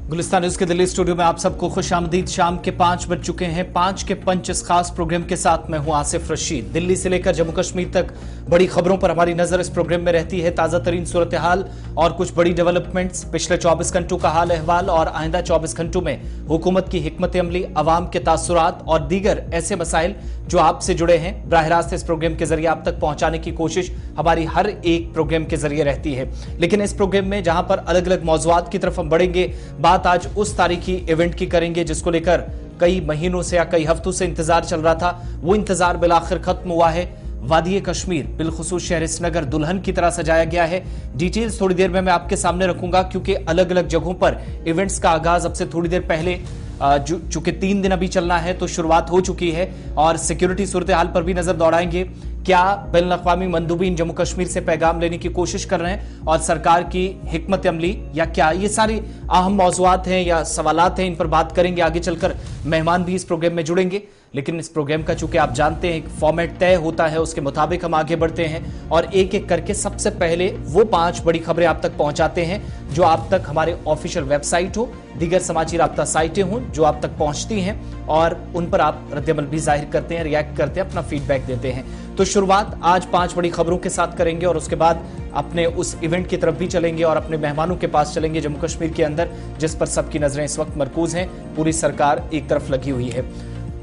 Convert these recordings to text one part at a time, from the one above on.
Gulistan news के Delhi studio में आप सबको खुशामदीद। शाम के 5 बज चुके हैं। 5 के पंच इस खास प्रोग्राम के साथ मैं हूं आसिफ रशीद। दिल्ली से लेकर जम्मू कश्मीर तक बड़ी खबरों पर हमारी नजर इस प्रोग्राम में रहती है। ताजा तरीन सूरत हाल और कुछ बड़ी डेवलपमेंट्स, पिछले 24 घंटों का हाल अहवाल और आइंदा 24 घंटों में हुकूमत की हिकमत अमली, अवाम के तासुरात और दीगर ऐसे मसाइल जो आपसे जुड़े हैं, बराह रास्त इस प्रोग्राम के जरिए आप तक पहुंचाने की कोशिश हमारी हर एक प्रोग्राम के जरिए रहती है। लेकिन इस प्रोग्राम में जहां पर अलग अलग मौजुआत की तरफ हम बढ़ेंगे, बात आज उस तारीखी इवेंट की करेंगे जिसको लेकर कई महीनों से या कई हफ्तों से इंतजार चल रहा था। वो इंतजार बिलाखिर खत्म हुआ है। वादी कश्मीर, बिलखुसूस शहर श्रीनगर दुल्हन की तरह सजाया गया है। डिटेल्स थोड़ी देर में मैं आपके सामने रखूंगा, क्योंकि अलग अलग जगहों पर इवेंट्स का आगाज अब से थोड़ी देर पहले चूंकि 3 दिन अभी चलना है तो शुरुआत हो चुकी है। और सिक्योरिटी सूरत हाल पर भी नजर दौड़ाएंगे। क्या बैनुल अक़वामी मंदूबीन जम्मू कश्मीर से पैगाम लेने की कोशिश कर रहे हैं और सरकार की हिकमत अमली या क्या, ये सारी अहम मौज़ूआत हैं या सवालात हैं, इन पर बात करेंगे। आगे चलकर मेहमान भी इस प्रोग्राम में जुड़ेंगे। लेकिन इस प्रोग्राम का चूंकि आप जानते हैं एक फॉर्मेट तय होता है, उसके मुताबिक हम आगे बढ़ते हैं और एक एक करके सबसे पहले वो 5 बड़ी खबरें आप तक पहुंचाते हैं जो आप तक हमारे ऑफिशियल वेबसाइट हो, दीगर समाचार राब्ता साइटें हों जो आप तक पहुंचती हैं और उन पर आप रद्दअमल भी जाहिर करते हैं, रिएक्ट करते हैं, अपना फीडबैक देते हैं। तो शुरुआत आज 5 बड़ी खबरों के साथ करेंगे और उसके बाद अपने उस इवेंट की तरफ भी चलेंगे और अपने मेहमानों के पास चलेंगे जम्मू कश्मीर के अंदर, जिस पर सबकी नजरें इस वक्त मरकूज हैं। पूरी सरकार एक तरफ लगी हुई है।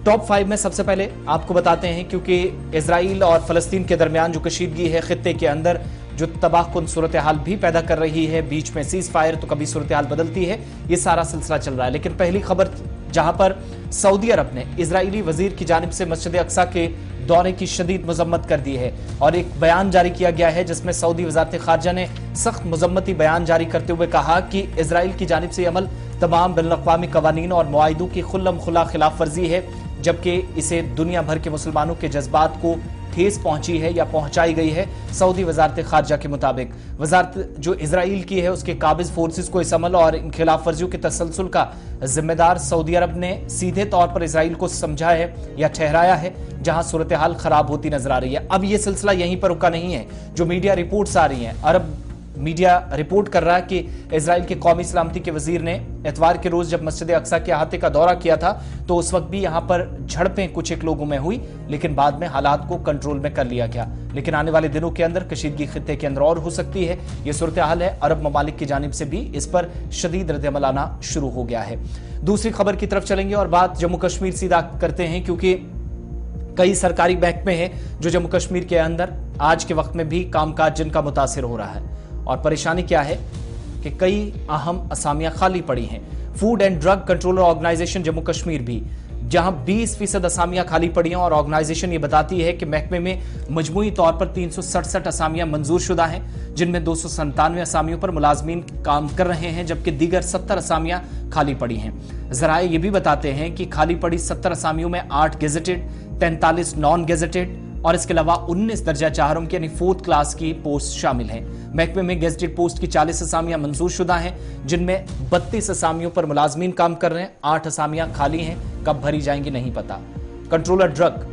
टॉप 5 में सबसे पहले आपको बताते हैं, क्योंकि इजराइल और फलस्तीन के दरमियान जो कशीदगी है खित्ते के अंदर, जो तबाहकुन सूरत हाल भी पैदा कर रही है, बीच में सीज फायर तो कभी सूरत हाल बदलती है, ये सारा सिलसिला चल रहा है। लेकिन पहली खबर जहां पर सऊदी अरब ने इजरायली वजीर की जानिब से मस्जिद अक्सा के दौरे की शदीद मजम्मत कर दी है और एक बयान जारी किया गया है जिसमें सऊदी वजारत खारजा ने सख्त मजम्मती बयान जारी करते हुए कहा कि इजराइल की जानिब से अमल तमाम बैनुल अक़वामी कवानीन और मुआहिदों की खुल्लम खुला खिलाफ वर्जी है, जबकि इसे दुनिया भर के मुसलमानों के जज्बात को ठेस पहुंची है या पहुंचाई गई है। सऊदी वजारत खारजा के मुताबिक वजारत जो इजराइल की है उसके काबिज फोर्सेस को इस अमल और इन खिलाफ वर्जियों के तसलसल का जिम्मेदार सऊदी अरब ने सीधे तौर पर इजराइल को समझा है या ठहराया है, जहां सूरत हाल खराब होती नजर आ रही है। अब यह सिलसिला यहीं पर रुका नहीं है। जो मीडिया रिपोर्ट्स आ रही हैं, अरब मीडिया रिपोर्ट कर रहा है कि इजराइल के कौमी सलामती के वजीर ने इतवार के रोज जब मस्जिद अक्सा के अहाते का दौरा किया था तो उस वक्त भी यहां पर झड़पें कुछ एक लोगों में हुई, लेकिन बाद में हालात को कंट्रोल में कर लिया गया। लेकिन आने वाले दिनों के अंदर कशीदगी खित्ते के अंदर और हो सकती है, यह सूरत हाल है। अरब ममालिक की जानिब से भी इस पर शदीद रद्दअमल आना शुरू हो गया है। दूसरी खबर की तरफ चलेंगे और बात जम्मू कश्मीर सीधा करते हैं, क्योंकि कई सरकारी महकमे हैं जो जम्मू कश्मीर के अंदर आज के वक्त में भी कामकाज जिनका मुतासिर हो रहा है। और परेशानी क्या है कि कई अहम असामियां खाली पड़ी हैं। Food and Drug Controller Organisation Jammu Kashmir भी, जहां 20% असामियां खाली पड़ी हैं और ऑर्गेनाइजेशन ये बताती है कि महकमे में मजमूई तौर पर 367 असामियां मंजूर शुदा हैं, जिनमें 297 असामियों पर मुलाजमीन काम कर रहे हैं, जबकि दीगर 70 असामियां खाली पड़ी हैं। जराए ये भी बताते हैं कि खाली पड़ी 70 असामियों में 8 गेजेटेड, 43 नॉन गेजेटेड और इसके अलावा 19 दर्जा चाहरों की यानी 4th क्लास की पोस्ट शामिल हैं। महकमे में गेजेटेड पोस्ट की 40 असामियां मंजूर शुदा हैं, जिनमें 32 असामियों पर मुलाजमीन काम कर रहे हैं, 8 असामियां खाली हैं, कब भरी जाएंगी नहीं पता। कंट्रोलर ड्रग,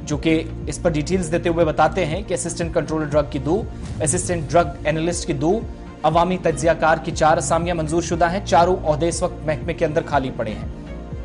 जो कि इस पर डिटेल्स देते हुए बताते हैं कि असिस्टेंट कंट्रोलर ड्रग की 2, असिस्टेंट ड्रग एनालिस्ट की 2, अवामी तज्जियाकार की 4 असामियां मंजूर शुदा हैं। चारों ओहदे इस वक्त महकमे के अंदर खाली पड़े हैं।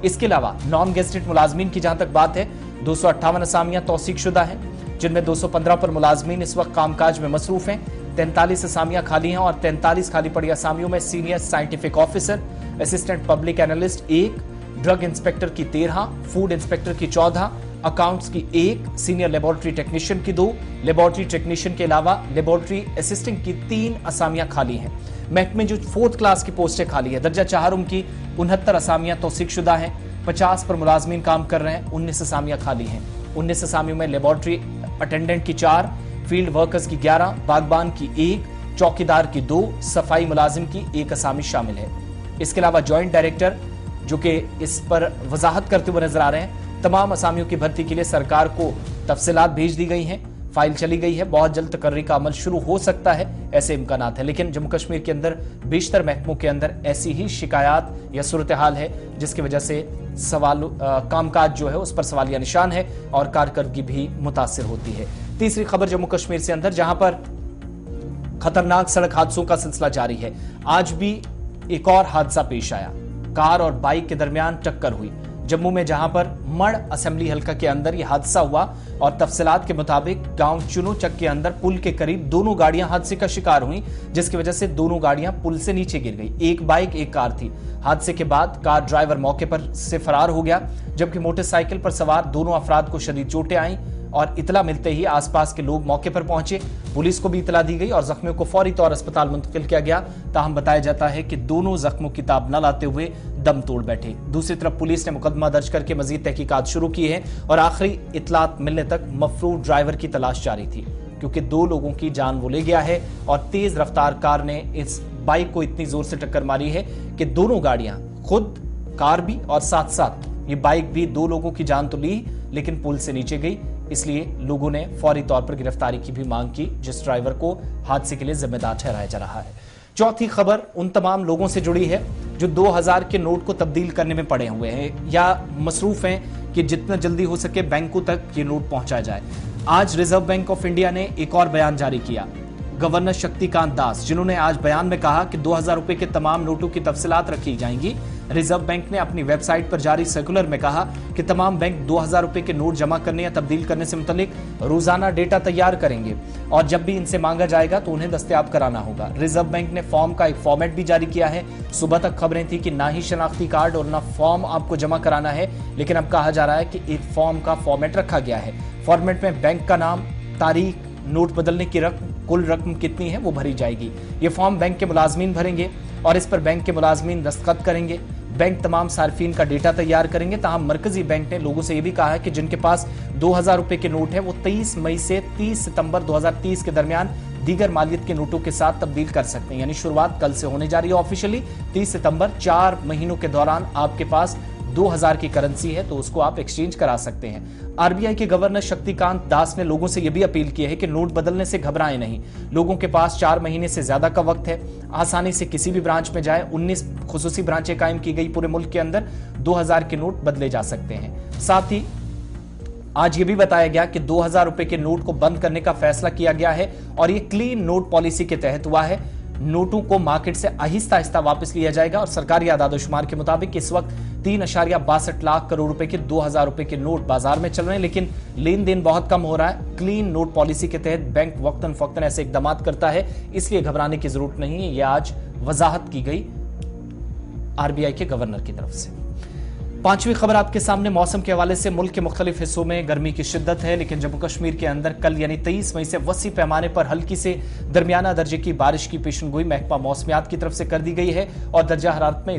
इसके अलावा नॉन गेजेटेड मुलाजमीन की जहां तक बात है, 258 असामियां तौसीक शुदा हैं, जिनमें 215 पर मुलाजमीन इस वक्त कामकाज में मसरूफ हैं। 43 असामियां खाली हैं और 43 खाली पड़ी असामियों में senior scientific officer, assistant public analyst 1, drug inspector की 13, फूड इंस्पेक्टर की 14, अकाउंट्स की 1, सीनियर लेबोरेटरी टेक्नीशियन की 2, लेबोरेटरी टेक्नीशियन के अलावा लेबोरेटरी असिस्टेंट की 3 असामियां खाली हैं। महकमे जो 4th क्लास की पोस्टें खाली है, दर्जा चाहरों की 69 असामियां तौसीक शुदा हैं, 50 पर मुलाजमीन काम कर रहे हैं, 19 असामियां खाली हैं। 19 असामियों में लेबोरेटरी अटेंडेंट की 4, फील्ड वर्कर्स की 11, बागबान की 1, चौकीदार की 2, सफाई मुलाजिम की 1 असामी शामिल है। इसके अलावा जॉइंट डायरेक्टर, जो कि इस पर वजाहत करते हुए नजर आ रहे हैं, तमाम असामियों की भर्ती के लिए सरकार को तफसीलात भेज दी गई हैं, फाइल चली गई है, बहुत जल्द तकर्री का अमल शुरू हो सकता है, ऐसे इम्कानात है। लेकिन जम्मू कश्मीर के अंदर बेशतर महकमों के अंदर ऐसी ही शिकायत या सूरत हाल है, जिसकी वजह से कामकाज जो है उस पर सवालिया निशान है और कारकर्दगी भी मुतासिर होती है। तीसरी खबर जम्मू कश्मीर से अंदर, जहां पर खतरनाक सड़क हादसों का सिलसिला जारी है। आज भी एक और हादसा पेश आया। कार और बाइक के दरमियान टक्कर हुई जम्मू में, जहां पर मड़ असेंबली हलका के अंदर यह हादसा हुआ और तफसीलात के मुताबिक गांव चुनोचक के अंदर पुल के करीब दोनों गाड़ियां हादसे का शिकार हुई, जिसकी वजह से दोनों गाड़ियां पुल से नीचे गिर गई। एक बाइक एक कार थी। हादसे के बाद कार ड्राइवर मौके पर से फरार हो गया, जबकि मोटरसाइकिल पर सवार दोनों अफराद को शदीद चोटें आईं और इतला मिलते ही आसपास के लोग मौके पर पहुंचे। पुलिस को भी इतला दी गई और जख्मियों को फौरी तौर अस्पताल मुंतकिल किया गया। ताहम बताया जाता है कि दोनों जख्मों की ताब न लाते हुए दम तोड़ बैठे। दूसरी तरफ पुलिस ने मुकदमा दर्ज करके मजीद तहकीकात शुरू की है और आखिरी इतलात मिलने तक मफरूर ड्राइवर की तलाश जारी थी, क्योंकि 2 लोगों की जान वो ले गया है और तेज रफ्तार कार ने इस बाइक को इतनी जोर से टक्कर मारी है कि दोनों गाड़ियां, खुद कार भी और साथ साथ ये बाइक भी, 2 लोगों की जान तो ली लेकिन पुल से नीचे गई। इसलिए लोगों ने फौरी तौर पर गिरफ्तारी की भी मांग की, जिस ड्राइवर को हादसे के लिए जिम्मेदार ठहराया जा रहा है। चौथी खबर उन तमाम लोगों से जुड़ी है जो 2000 के नोट को तब्दील करने में पड़े हुए हैं या मसरूफ हैं कि जितना जल्दी हो सके बैंकों तक ये नोट पहुंचाया जाए। आज रिजर्व बैंक ऑफ इंडिया ने एक और बयान जारी किया। गवर्नर शक्तिकांत दास, जिन्होंने आज बयान में कहा कि 2000 रुपए के तमाम नोटों की तफसीलात रखी जाएंगी। रिजर्व बैंक ने अपनी वेबसाइट पर जारी सर्कुलर में कहा कि तमाम बैंक 2000 रुपए के नोट जमा करने या तब्दील करने से मुतालिक रोजाना डेटा तैयार करेंगे और जब भी इनसे मांगा जाएगा तो उन्हें दस्तयाब कराना होगा। रिजर्व बैंक ने फॉर्म का एक फॉर्मेट भी जारी किया है। सुबह तक खबरें थी कि ना ही शनाख्ती कार्ड और ना फॉर्म आपको जमा कराना है, लेकिन अब कहा जा रहा है कि एक फॉर्म का फॉर्मेट रखा गया है। फॉर्मेट में बैंक का नाम, तारीख, नोट बदलने की रकम, कुल रकम कितनी है वो भरी जाएगी। ये फॉर्म बैंक के मुलाजमीन भरेंगे और इस पर बैंक के मुलाजमीन दस्तखत करेंगे। बैंक तमाम सार्फिन का डेटा तैयार करेंगे। ताहम मरकजी बैंक ने लोगों से यह भी कहा है कि जिनके पास 2000 रुपए के नोट है वो 23 मई से 30 सितंबर 2030 के दरमियान दीगर मालियत के नोटों के साथ तब्दील कर सकते हैं। यानी शुरुआत कल से होने जा रही है ऑफिशियली 30 सितंबर। 4 महीनों के दौरान आपके पास 2000 की करेंसी है तो उसको आप एक्सचेंज करा सकते हैं। आरबीआई के गवर्नर शक्तिकांत दास ने लोगों से यह भी अपील की है कि नोट बदलने से घबराएं नहीं। लोगों के पास 4 महीने से ज्यादा का वक्त है, आसानी से किसी भी ब्रांच में जाए। 19 खुसूसी ब्रांचें कायम की गई पूरे मुल्क के अंदर, 2000 के नोट बदले जा सकते हैं। साथ ही आज ये भी बताया गया कि 2000 रुपए के नोट को बंद करने का फैसला किया गया है और ये क्लीन नोट पॉलिसी के तहत हुआ है। नोटों को मार्केट से आहिस्ता आहिस्ता वापस लिया जाएगा और सरकारी आदादोशुमार के मुताबिक इस वक्त 3.62 लाख करोड़ रुपए के 2000 रुपए के नोट बाजार में चल रहे हैं, लेकिन लेन देन बहुत कम हो रहा है। क्लीन नोट पॉलिसी के तहत बैंक वक्तन फक्तन ऐसे इकदाम करता है, इसलिए घबराने की जरूरत नहीं है। यह आज वजाहत की गई आरबीआई के गवर्नर की तरफ से। 5वीं खबर आपके सामने मौसम के हवाले से। मुल्क के मुख्तलिफ हिस्सों में गर्मी की शिद्दत है, लेकिन जम्मू कश्मीर के अंदर कल यानी 23 मई से वसी पैमाने पर हल्की से दरमियाना दर्जे की बारिश की पेशनगोई महकमा मौसमियात की तरफ से कर दी गई है और दर्जा हरारत में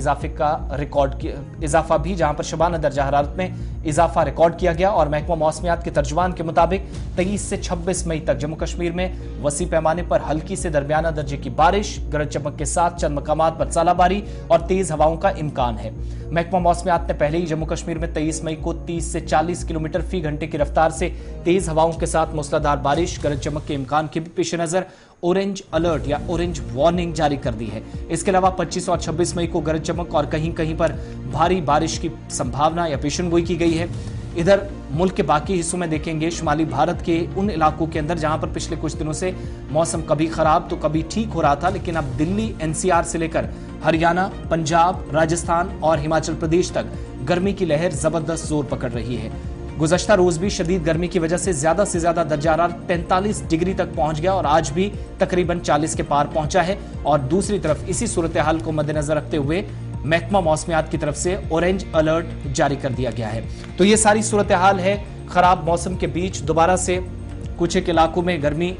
इजाफा भी, जहां पर शबाना दर्जा हरारत में इजाफा रिकॉर्ड किया गया और महकमा मौसमियात के तर्जुमान के मुताबिक 23 से 26 मई तक जम्मू कश्मीर में वसी पैमाने पर हल्की से दरमियाना दर्जे की बारिश, गरज चमक के साथ चंद मकामात पर ज़ालाबारी और तेज हवाओं का इम्कान है। महकमा मौसमियात ने पहले ही जम्मू कश्मीर में 23 मई को 30 से 40 किलोमीटर फी घंटे की रफ्तार से तेज हवाओं के साथ मूसलाधार बारिश, गरज चमक के इम्कान के भी पेश नजर ऑरेंज अलर्ट या ऑरेंज वार्निंग जारी कर दी है। इसके अलावा 25 और 26 मई को गरज चमक और कहीं कहीं पर भारी बारिश की संभावना या पेशनगोई की गई है। इधर मुल्क के बाकी हिस्सों में देखेंगे, शुमाली भारत के उन इलाकों के अंदर जहां पर पिछले कुछ दिनों से मौसम कभी खराब तो कभी ठीक हो रहा था, लेकिन अब दिल्ली एनसीआर से लेकर हरियाणा, पंजाब, राजस्थान और हिमाचल प्रदेश तक गर्मी की लहर जबरदस्त जोर पकड़ रही है। गुज़श्ता रोज भी शदीद गर्मी की वजह से ज्यादा दर्जा हरारत 43 डिग्री तक पहुंच गया और आज भी तकरीबन 40 के पार पहुंचा है। और दूसरी तरफ इसी सूरत हाल को मद्देनजर रखते हुए महकमा मौसमियात की तरफ से ऑरेंज अलर्ट जारी कर दिया गया है। तो ये सारी सूरत हाल है। खराब मौसम के बीच दोबारा से कुछ एक इलाकों में गर्मी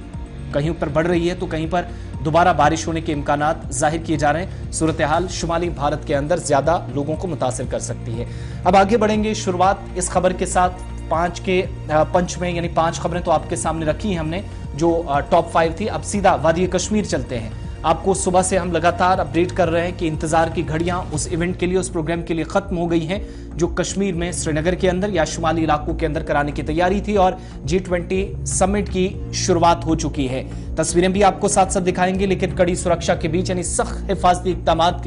कहीं पर बढ़ रही है तो कहीं पर दोबारा बारिश होने के इम्कानात जाहिर किए जा रहे हैं। सूरत हाल शुमाली भारत के अंदर ज्यादा लोगों को मुतासिर कर सकती है। अब आगे बढ़ेंगे। शुरुआत इस खबर के साथ 5 के पंच में, यानी 5 खबरें तो आपके सामने रखी हैं हमने जो टॉप 5 थी। अब सीधा वादी कश्मीर चलते हैं। आपको सुबह से हम लगातार अपडेट कर रहे हैं कि इंतजार की घड़ियां उस इवेंट के लिए, उस प्रोग्राम के लिए खत्म हो गई हैं जो कश्मीर में श्रीनगर के अंदर या शुमाली इलाकों के अंदर कराने की तैयारी थी और G20 समिट की शुरुआत हो चुकी है। तस्वीरें भी आपको साथ साथ दिखाएंगे, लेकिन कड़ी सुरक्षा के बीच यानी सख्त हिफाजती इक़दामात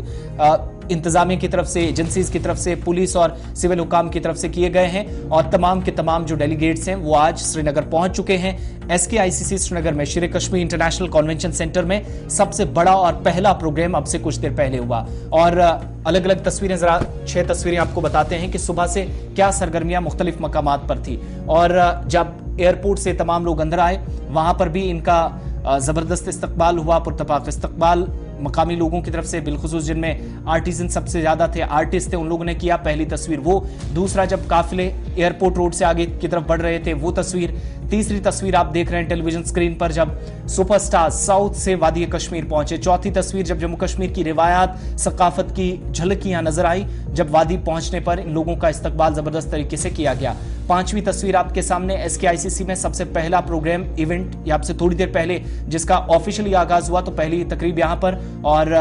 इंतजामिया की तरफ से, एजेंसीज की तरफ से, पुलिस और सिविल हुकाम की तरफ से किए गए हैं और तमाम के तमाम जो डेलीगेट्स हैं वो आज श्रीनगर पहुंच चुके हैं। SKICC श्रीनगर में शेर कश्मीर इंटरनेशनल कन्वेंशन सेंटर में सबसे बड़ा और पहला प्रोग्राम अब से कुछ देर पहले हुआ और अलग अलग तस्वीरें, जरा 6 तस्वीरें आपको बताते हैं कि सुबह से क्या सरगर्मियां मुख्तलिफ मकामात पर थी। और जब एयरपोर्ट से तमाम लोग अंदर आए वहां पर भी इनका जबरदस्त इस्तकबाल हुआ, पुरतपाक इस्तकबाल मकामी लोगों की तरफ से, बिलखुसूस जिनमें आर्टिजन सबसे ज्यादा थे, आर्टिस्ट थे, उन लोगों ने किया। पहली तस्वीर वो। दूसरा, जब काफिले एयरपोर्ट रोड से आगे की तरफ बढ़ रहे थे वो तस्वीर। तीसरी तस्वीर आप देख रहे हैं टेलीविजन स्क्रीन पर जब सुपरस्टार साउथ से वादी कश्मीर पहुंचे। चौथी तस्वीर जब जम्मू कश्मीर की रिवायात, सकाफत की झलकियां नजर आई जब वादी पहुंचने पर इन लोगों का इस्तकबाल जबरदस्त तरीके से किया गया। पांचवी तस्वीर आपके सामने SKICC में सबसे पहला प्रोग्राम इवेंट, या आपसे थोड़ी देर पहले जिसका ऑफिशियली आगाज हुआ, तो पहली तकरीब यहां पर और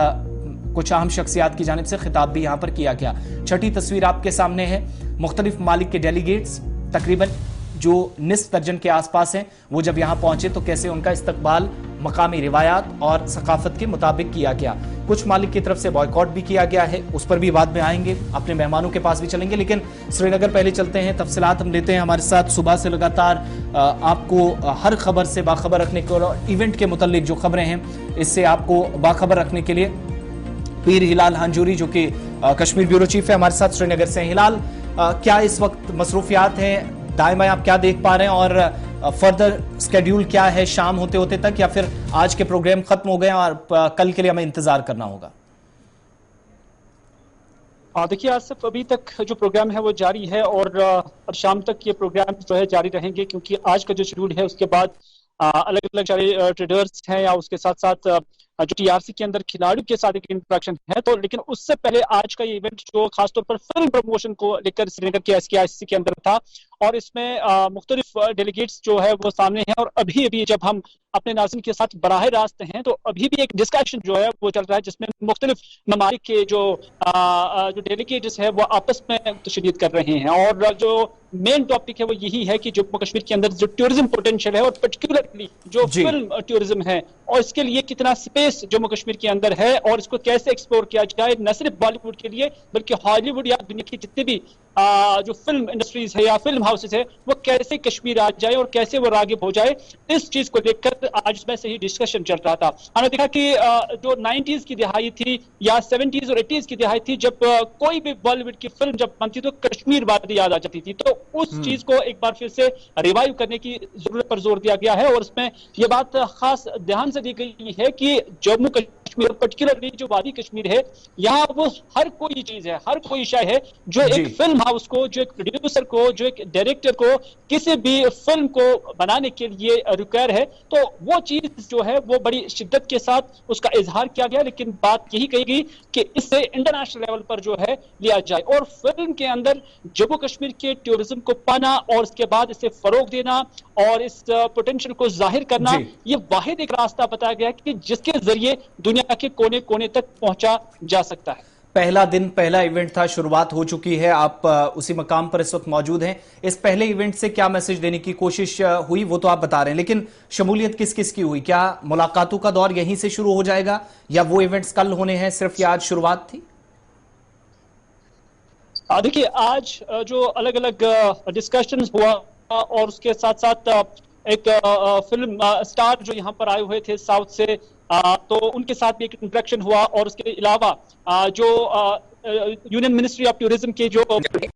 कुछ अहम शख्सियात की जानिब से खिताब भी यहां पर किया गया। छठी तस्वीर आपके सामने है, मुख्तलिफ मालिक के डेलीगेट्स तकरीबन जो निस्फ दर्जन के आसपास हैं, वो जब यहां पहुंचे तो कैसे उनका इस्तकबाल मकामी रिवायात और सकाफत के मुताबिक किया गया। कुछ मालिक की तरफ से बॉयकॉट भी किया गया है, उस पर भी बाद में आएंगे, अपने मेहमानों के पास भी चलेंगे, लेकिन श्रीनगर पहले चलते हैं। तफसीलात हम लेते हैं। हमारे साथ सुबह से लगातार आपको हर खबर से बाखबर रखने के और इवेंट के मुतालिक जो खबरें हैं इससे आपको बाखबर रखने के लिए पीर हिलाल हांजूरी जो कि कश्मीर ब्यूरो चीफ है हमारे साथ श्रीनगर से। हिलाल, क्या इस वक्त मसरूफियात हैं, दाएं बाएं आप क्या देख पा रहे हैं और फर्दर स्केड्यूल क्या है शाम होते होते तक, या फिर आज के प्रोग्राम खत्म हो गए और कल के लिए हमें इंतजार करना होगा? देखिए, आज सिर्फ अभी तक जो प्रोग्राम है वो जारी है और अब शाम तक ये प्रोग्राम जो है जारी रहेंगे, क्योंकि आज का जो शेड्यूल है उसके बाद अलग अलग सारे ट्रेडर्स हैं या उसके साथ साथ जो TRC के अंदर खिलाड़ियों के साथ एक इंटरेक्शन है। तो लेकिन उससे पहले आज का ये इवेंट जो खासतौर पर फिल्म प्रमोशन को लेकर श्रीनगर के SKICC के अंदर था और इसमें मुख्तलिफ डेलीगेट्स जो है वो सामने हैं और अभी अभी जब हम अपने नाज़रीन के साथ बराह रास्त हैं तो अभी भी एक डिस्कशन जो है वो चल रहा है जिसमें मुख्तलिफ ममालिक के जो डेलीगेट्स है वो आपस में तशरीद कर रहे हैं और जो मेन टॉपिक है वो यही है कि जम्मू कश्मीर के अंदर जो टूरिज्म पोटेंशियल है और पर्टिकुलरली जो फिल्म टूरिज्म है और इसके लिए कितना स्पेस जम्मू कश्मीर के अंदर है और इसको कैसे एक्सप्लोर किया जाए, न सिर्फ बॉलीवुड के लिए बल्कि हॉलीवुड या दुनिया की जितने भी जो फिल्म इंडस्ट्रीज है या फिल्म हाउसेस है वो कैसे कश्मीर आ जाए और कैसे वो रागिब हो जाए, इस चीज को लेकर आज इसमें से ही डिस्कशन चल रहा था। हमने देखा कि जो 90s की दिहाई थी या 70s और 80s की दिहाई थी, जब कोई भी बॉलीवुड की फिल्म जब बनती तो कश्मीर वादी याद आ जाती थी, तो उस चीज को एक बार फिर से रिवाइव करने की जरूरत पर जोर दिया गया है और इसमें यह बात खास ध्यान से दी गई है कि जम्मू कश्मीर पर्टिकुलरली जो वादी कश्मीर है यहाँ वो हर कोई चीज है, हर कोई शय है जो एक फिल्म हाउस को, जो एक प्रोड्यूसर को, जो एक डायरेक्टर को किसी भी फिल्म को बनाने के लिए रिक्वायर है, तो वो चीज जो है वो बड़ी शिद्दत के साथ उसका इजहार किया गया। लेकिन बात यही कही गई कि इससे इंटरनेशनल लेवल पर जो है लिया जाए और फिल्म के अंदर जम्मू कश्मीर के टूरिज्म को पाना और उसके बाद इसे फरोग देना और इस पोटेंशियल को जाहिर करना, ये वाहिद एक रास्ता बताया गया कि जिसके जरिए दुनिया के कोने कोने तक पहुंचा जा सकता है। पहला दिन, पहला इवेंट था, शुरुआत हो चुकी है, आप उसी मकाम पर इस वक्त मौजूद हैं। इस पहले इवेंट से क्या मैसेज देने की कोशिश हुई वो तो आप बता रहे हैं, लेकिन शमूलियत किस किस की हुई? क्या मुलाकातों का दौर यहीं से शुरू हो जाएगा या वो इवेंट्स कल होने हैं, सिर्फ ये आज शुरुआत थी? देखिए, आज जो अलग अलग डिस्कशन हुआ और उसके साथ साथ एक फिल्म स्टार जो यहाँ पर आए हुए थे साउथ से, तो उनके साथ भी एक इंटरेक्शन हुआ और उसके अलावा जो यूनियन मिनिस्ट्री ऑफ टूरिज्म के जो